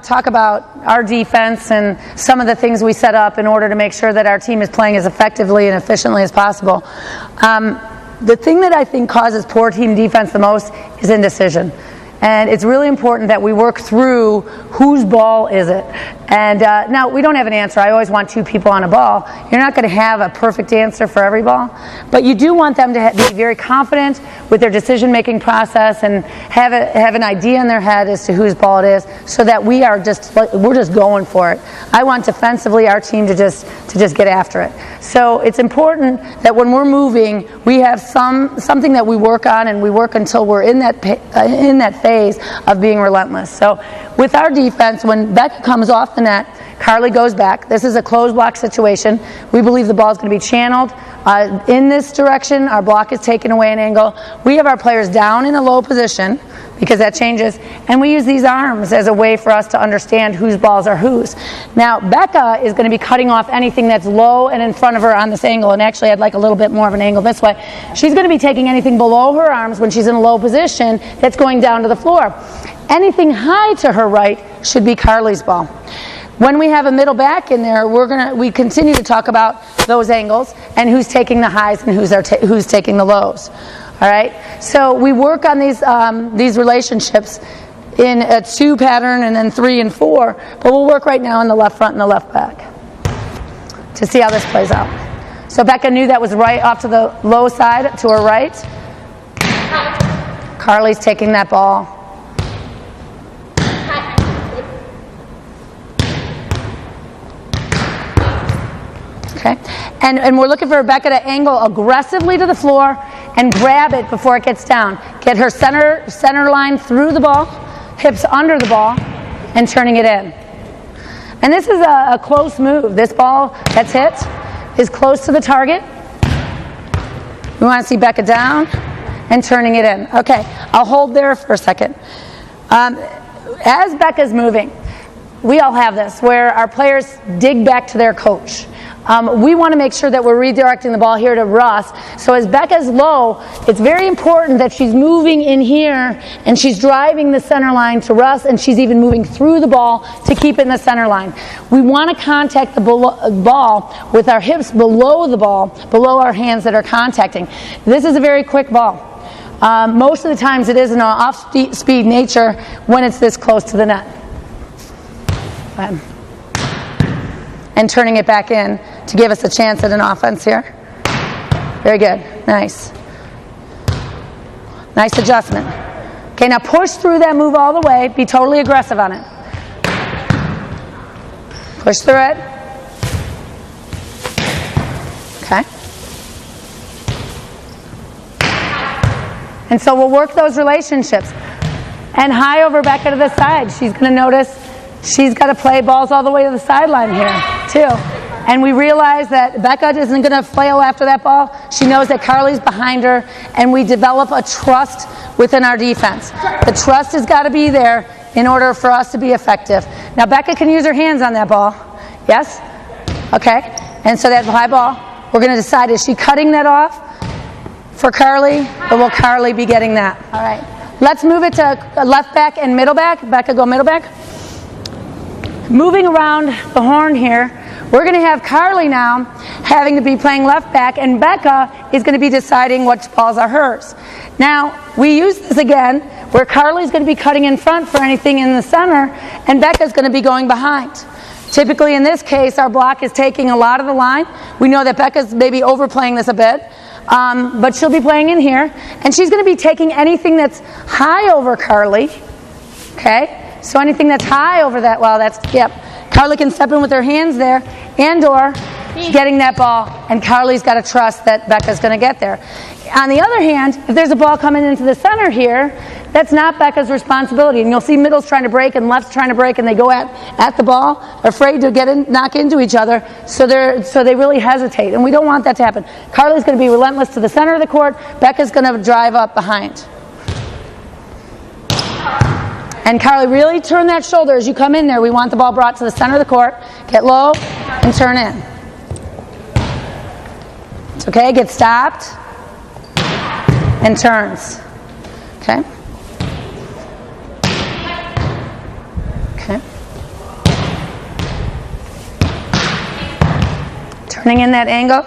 talk about our defense and some of the things we set up in order to make sure that our team is playing as effectively and efficiently as possible. The thing that I think causes poor team defense the most is indecision. And it's really important that we work through whose ball is it. And now, we don't have an answer. I always want two people on a ball. You're not going to have a perfect answer for every ball. But you do want them to be very confident with their decision-making process and have an idea in their head as to whose ball it is, so that we're just going for it. I want defensively our team to just get after it. So it's important that when we're moving, we have something that we work on, and we work until we're in that phase of being relentless. So with our defense, when Becca comes off the net, Carly goes back. This is a closed block situation. We believe the ball is going to be channeled in this direction. Our block is taken away an angle. We have our players down in a low position, because that changes, and we use these arms as a way for us to understand whose balls are whose. Now, Becca is going to be cutting off anything that's low and in front of her on this angle, and actually I'd like a little bit more of an angle this way. She's going to be taking anything below her arms when she's in a low position that's going down to the floor. Anything high to her right should be Carly's ball. When we have a middle back in there, we continue to talk about those angles and who's taking the highs and who's taking the lows. All right, so we work on these relationships in a 2 pattern and then 3 and 4, but we'll work right now in the left front and the left back to see how this plays out. So Becca knew that was right off to the low side to her right. Carly's taking that ball. Okay, and we're looking for Becca to angle aggressively to the floor and grab it before it gets down. Get her center line through the ball, hips under the ball, and turning it in. And this is a close move. This ball that's hit is close to the target. We want to see Becca down and turning it in. Okay, I'll hold there for a second. As Becca's moving, we all have this, where our players dig back to their coach. We want to make sure that we're redirecting the ball here to Russ. So as Becca's low, it's very important that she's moving in here and she's driving the center line to Russ, and she's even moving through the ball to keep it in the center line. We want to contact the ball with our hips below the ball, below our hands that are contacting. This is a very quick ball. Most of the times it is in an off-speed nature when it's this close to the net. And turning it back in to give us a chance at an offense here. Very good. Nice. Nice adjustment. Okay, now push through that move all the way. Be totally aggressive on it. Push through it. Okay. And so we'll work those relationships. And high over Becca to the side. She's going to notice she's got to play balls all the way to the sideline here, too. And we realize that Becca isn't going to flail after that ball. She knows that Carly's behind her, and we develop a trust within our defense. The trust has got to be there in order for us to be effective. Now, Becca can use her hands on that ball. Yes? Okay. And so that high ball, we're going to decide, is she cutting that off for Carly, or will Carly be getting that? All right. Let's move it to left back and middle back. Becca, go middle back. Moving around the horn here, we're going to have Carly now having to be playing left back, and Becca is going to be deciding which balls are hers. Now, we use this again where Carly's going to be cutting in front for anything in the center, and Becca's going to be going behind. Typically in this case, our block is taking a lot of the line. We know that Becca's maybe overplaying this a bit, but she'll be playing in here, and she's going to be taking anything that's high over Carly. Okay? So anything that's high over that, well, that's, yep. Carly can step in with her hands there, and/or getting that ball, and Carly's got to trust that Becca's going to get there. On the other hand, if there's a ball coming into the center here, that's not Becca's responsibility. And you'll see middle's trying to break and left's trying to break, and they go at the ball, afraid to knock into each other, so they really hesitate. And we don't want that to happen. Carly's going to be relentless to the center of the court. Becca's going to drive up behind. And Carly, really turn that shoulder as you come in there. We want the ball brought to the center of the court. Get low and turn in. It's okay. Get stopped and turns. Okay. Okay. Turning in that angle.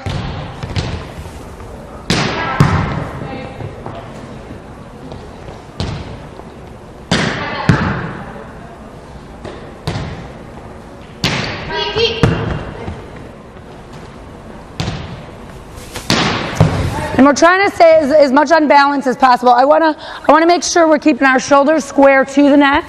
And we're trying to stay as much on balance as possible. I want to make sure we're keeping our shoulders square to the net.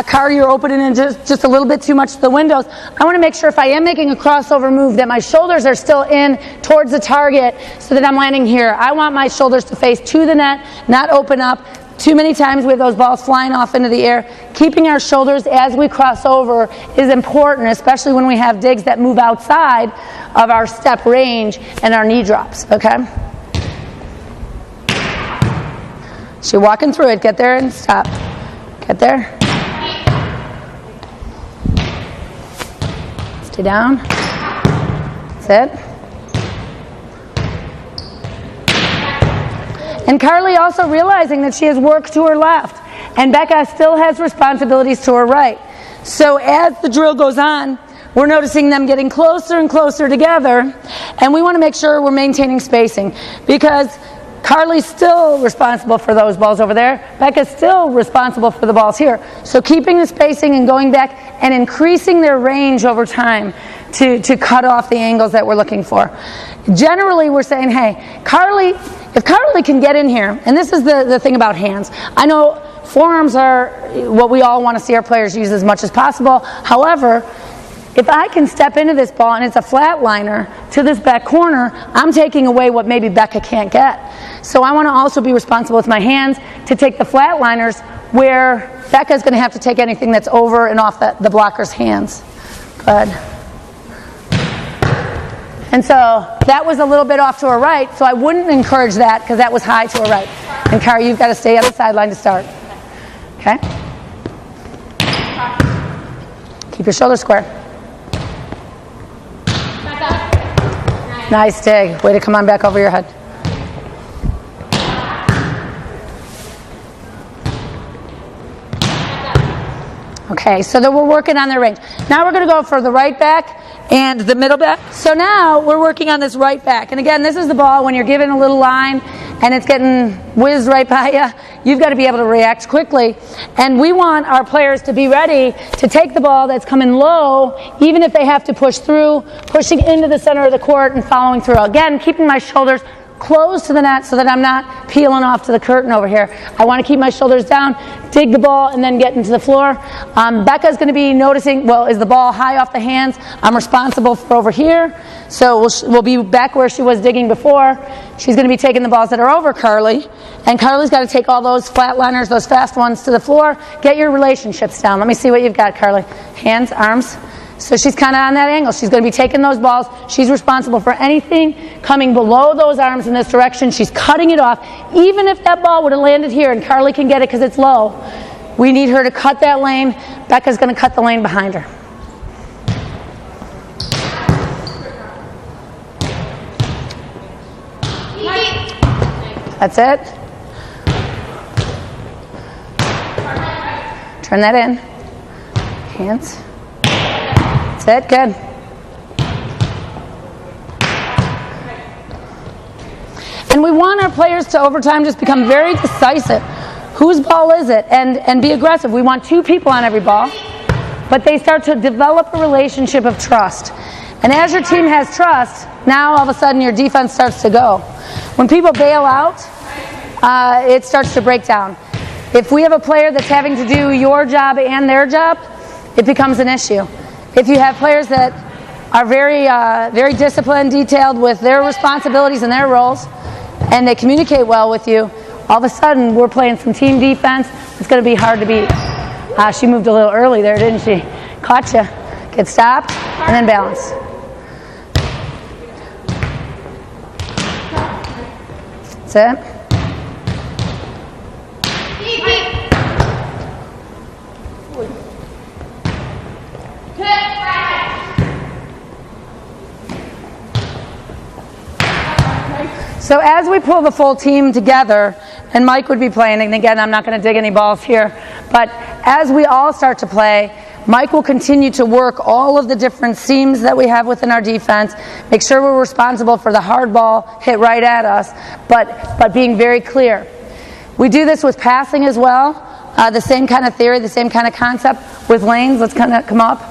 Car, you're opening in just a little bit too much to the windows. I want to make sure if I am making a crossover move that my shoulders are still in towards the target so that I'm landing here. I want my shoulders to face to the net, not open up. Too many times we have those balls flying off into the air. Keeping our shoulders as we cross over is important, especially when we have digs that move outside of our step range and our knee drops, okay? So you're walking through it. Get there and stop. Get there. Stay down. That's it. And Carly also realizing that she has work to her left. And Becca still has responsibilities to her right. So as the drill goes on, we're noticing them getting closer and closer together. And we want to make sure we're maintaining spacing. Because Carly's still responsible for those balls over there. Becca's still responsible for the balls here. So keeping the spacing and going back and increasing their range over time to cut off the angles that we're looking for. Generally, we're saying, hey, if Carly can get in here, and this is the thing about hands. I know forearms are what we all want to see our players use as much as possible. However, if I can step into this ball and it's a flat liner to this back corner, I'm taking away what maybe Becca can't get. So I want to also be responsible with my hands to take the flat liners where Becca's going to have to take anything that's over and off the blocker's hands. Good. And so that was a little bit off to her right, so I wouldn't encourage that because that was high to her right. And Cara, you've got to stay on the sideline to start. Okay? Keep your shoulders square. Nice dig. Way to come on back over your head. Okay, so then we're working on their range. Now we're going to go for the right back and the middle back. So now we're working on this right back. And again, this is the ball when you're given a little line and it's getting whizzed right by you. You've got to be able to react quickly. And we want our players to be ready to take the ball that's coming low, even if they have to push through, pushing into the center of the court and following through. Again, keeping my shoulders close to the net so that I'm not peeling off to the curtain over here. I want to keep my shoulders down, dig the ball, and then get into the floor. Becca's going to be noticing, well, is the ball high off the hands? I'm responsible for over here. So we'll be back where she was digging before. She's going to be taking the balls that are over Carly. And Carly's got to take all those flatliners, those fast ones to the floor. Get your relationships down. Let me see what you've got, Carly. Hands, arms. So she's kind of on that angle. She's going to be taking those balls. She's responsible for anything coming below those arms in this direction. She's cutting it off. Even if that ball would have landed here and Carly can get it because it's low, we need her to cut that lane. Becca's going to cut the lane behind her. That's it. Turn that in. Hands. That's it. Good. And we want our players to, over time, just become very decisive. Whose ball is it? And be aggressive. We want two people on every ball. But they start to develop a relationship of trust. And as your team has trust, now all of a sudden your defense starts to go. When people bail out, it starts to break down. If we have a player that's having to do your job and their job, it becomes an issue. If you have players that are very disciplined, detailed with their responsibilities and their roles, and they communicate well with you, all of a sudden we're playing some team defense. It's going to be hard to beat. She moved a little early there, didn't she? Caught you. Get stopped, and then balance. That's it. So as we pull the full team together, and Mike would be playing, and again, I'm not going to dig any balls here, but as we all start to play, Mike will continue to work all of the different seams that we have within our defense, make sure we're responsible for the hard ball hit right at us, but being very clear. We do this with passing as well, the same kind of theory, the same kind of concept with lanes. Let's kind of come up.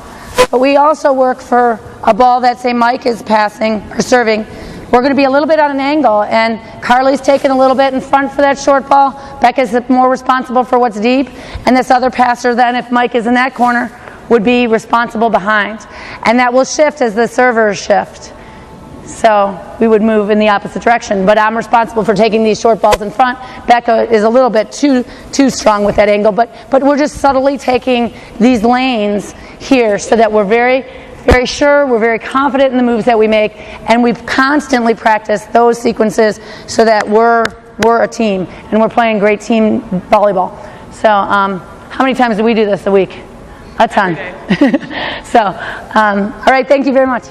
But we also work for a ball that, say, Mike is passing or serving. We're going to be a little bit on an angle, and Carly's taking a little bit in front for that short ball. Becca's more responsible for what's deep, and this other passer then, if Mike is in that corner, would be responsible behind. And that will shift as the servers shift. So we would move in the opposite direction, but I'm responsible for taking these short balls in front. Becca is a little bit too strong with that angle, but we're just subtly taking these lanes here so that we're very sure, we're very confident in the moves that we make, and we've constantly practiced those sequences so that we're a team, and we're playing great team volleyball. So how many times do we do this a week? A ton. So, all right, thank you very much.